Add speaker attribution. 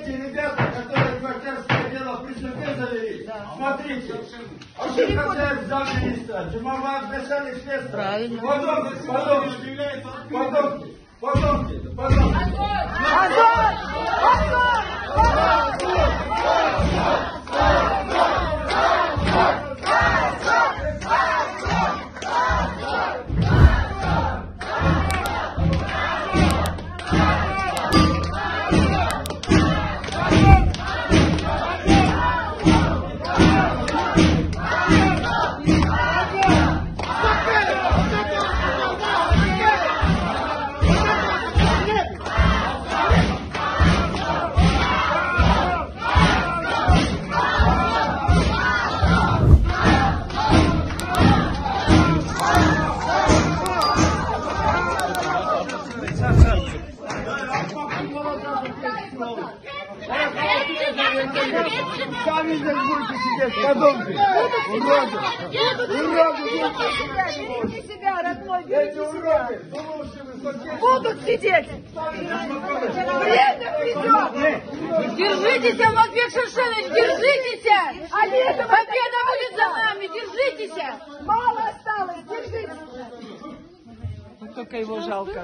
Speaker 1: эти ребята, которые квартирское дело при суде завели, смотрите, один хозяин зам министра, Джумабаев начальник следствия.
Speaker 2: Правильно.
Speaker 1: Потомки. Сами здесь будете сидеть, подумайте.
Speaker 3: Берегите себя, родной, берегите себя.
Speaker 1: Будут
Speaker 3: сидеть. Время придет.
Speaker 2: Держитесь, Алмазбек Шершенович, держитесь! Победа будет за нами, держитесь!
Speaker 3: Мало осталось, держитесь.
Speaker 2: Только его жалко.